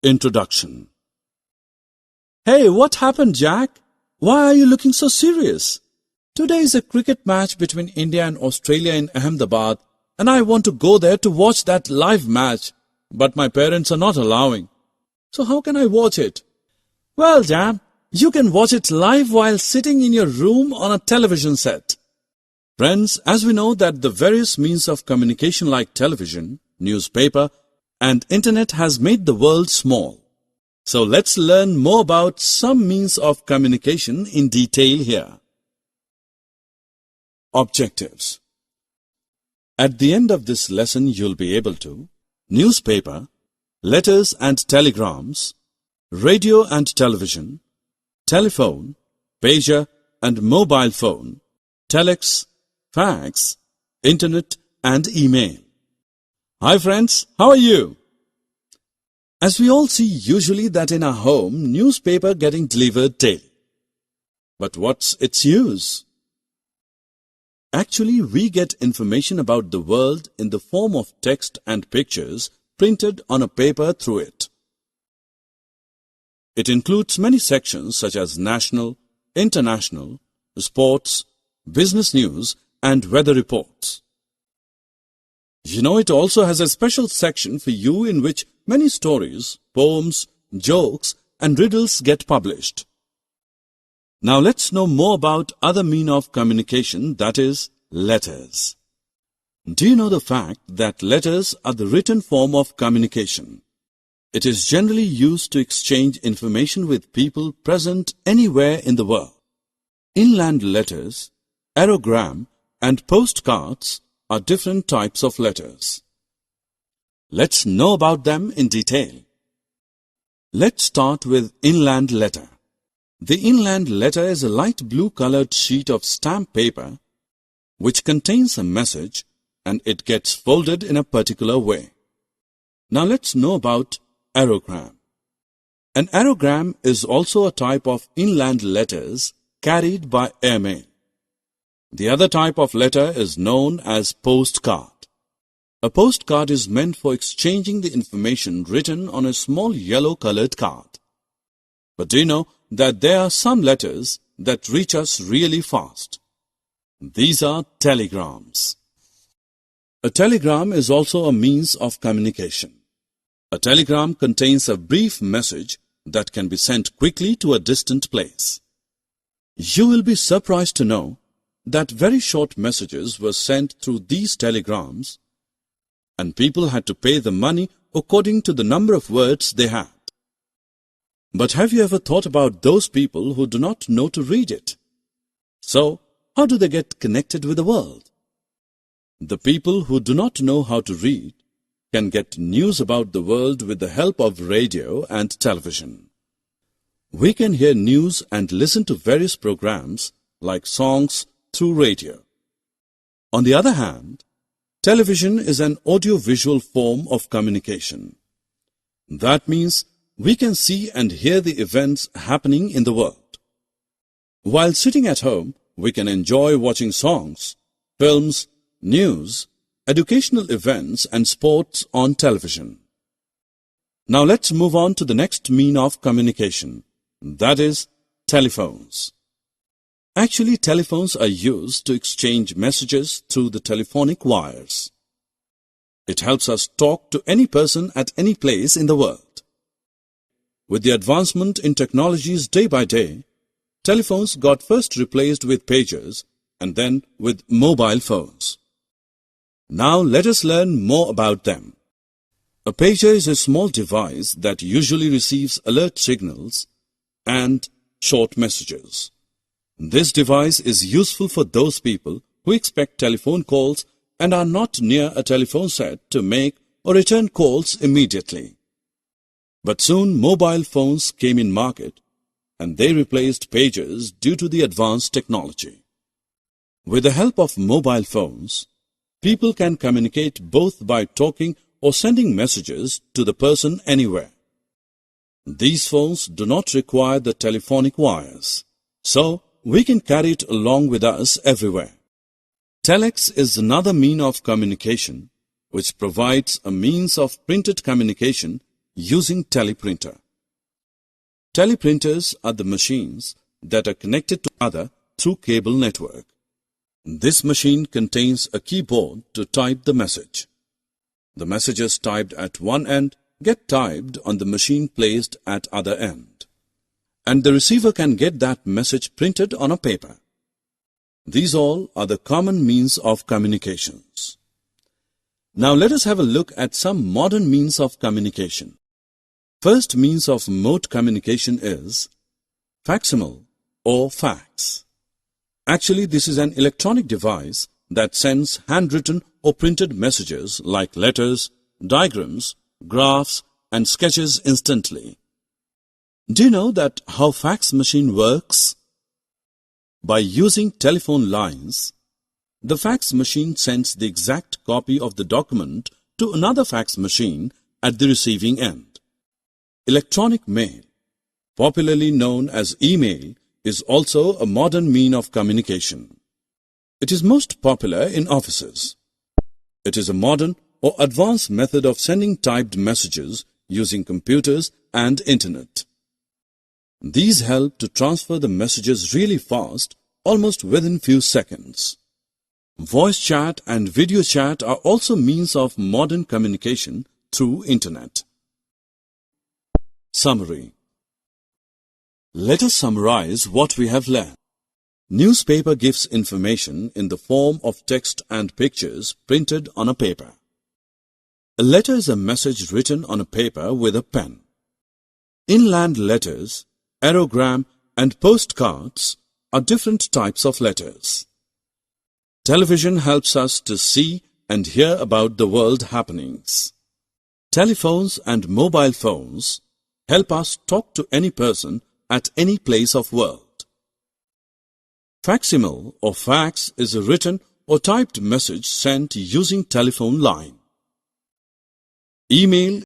Introduction. Hey, what happened, Jack? Why are you looking so serious? Today is a cricket match between India and Australia in Ahmedabad, and I want to go there to watch that live match, but my parents are not allowing. So how can I watch it? Well, Jam, you can watch it live while sitting in your room on a television set. Friends, as we know that the various means of communication like television, newspaper, and internet has made the world small. So let's learn more about some means of communication in detail here. Objectives. At the end of this lesson, you'll be able to newspaper, letters and telegrams, radio and television, telephone, pager and mobile phone, telex, fax, internet and email. Hi friends, how are you? As we all see usually that in our home, newspaper getting delivered daily. But what's its use? Actually, we get information about the world in the form of text and pictures printed on a paper through it. It includes many sections such as national, international, sports, business news and weather reports. You know, it also has a special section for you in which many stories, poems, jokes and riddles get published. Now let's know more about other mean of communication, that is, letters. Do you know the fact that letters are the written form of communication? It is generally used to exchange information with people present anywhere in the world. Inland letters, aerogram and postcards are different types of letters. Let's know about them in detail. Let's start with inland letter. The inland letter is a light blue colored sheet of stamp paper which contains a message and it gets folded in a particular way. Now let's know about aerogram. An aerogram is also a type of inland letters carried by airmail. The other type of letter is known as postcard. A postcard is meant for exchanging the information written on a small yellow-colored card. But do you know that there are some letters that reach us really fast? These are telegrams. A telegram is also a means of communication. A telegram contains a brief message that can be sent quickly to a distant place. You will be surprised to know that very short messages were sent through these telegrams and people had to pay the money according to the number of words they had. But have you ever thought about those people who do not know to read it? So, how do they get connected with the world? The people who do not know how to read can get news about the world with the help of radio and television. We can hear news and listen to various programs like songs through radio. On the other hand, television is an audio-visual form of communication. That means we can see and hear the events happening in the world. While sitting at home, we can enjoy watching songs, films, news, educational events and sports on television. Now let's move on to the next mean of communication, that is, telephones. Actually, telephones are used to exchange messages through the telephonic wires. It helps us talk to any person at any place in the world. With the advancement in technologies day by day, telephones got first replaced with pagers and then with mobile phones. Now let us learn more about them. A pager is a small device that usually receives alert signals and short messages. This device is useful for those people who expect telephone calls and are not near a telephone set to make or return calls immediately. But soon mobile phones came in market and they replaced pagers due to the advanced technology. With the help of mobile phones, people can communicate both by talking or sending messages to the person anywhere. These phones do not require the telephonic wires, so we can carry it along with us everywhere. Telex is another mean of communication which provides a means of printed communication using teleprinter. Teleprinters are the machines that are connected to other through cable network. This machine contains a keyboard to type the message. The messages typed at one end get typed on the machine placed at other end, and the receiver can get that message printed on a paper. These all are the common means of communications. Now let us have a look at some modern means of communication. First means of mode communication is facsimile or fax. Actually, this is an electronic device that sends handwritten or printed messages like letters, diagrams, graphs, and sketches instantly. Do you know that how fax machine works? By using telephone lines, the fax machine sends the exact copy of the document to another fax machine at the receiving end. Electronic mail, popularly known as email, is also a modern mean of communication. It is most popular in offices. It is a modern or advanced method of sending typed messages using computers and internet. These help to transfer the messages really fast, almost within few seconds. Voice chat and video chat are also means of modern communication through internet. Summary. Let us summarize what we have learned. Newspaper gives information in the form of text and pictures printed on a paper. A letter is a message written on a paper with a pen. Inland letters, aerogram, and postcards are different types of letters. Television helps us to see and hear about the world happenings. Telephones and mobile phones help us talk to any person at any place of world. Facsimile or fax is a written or typed message sent using telephone line. Email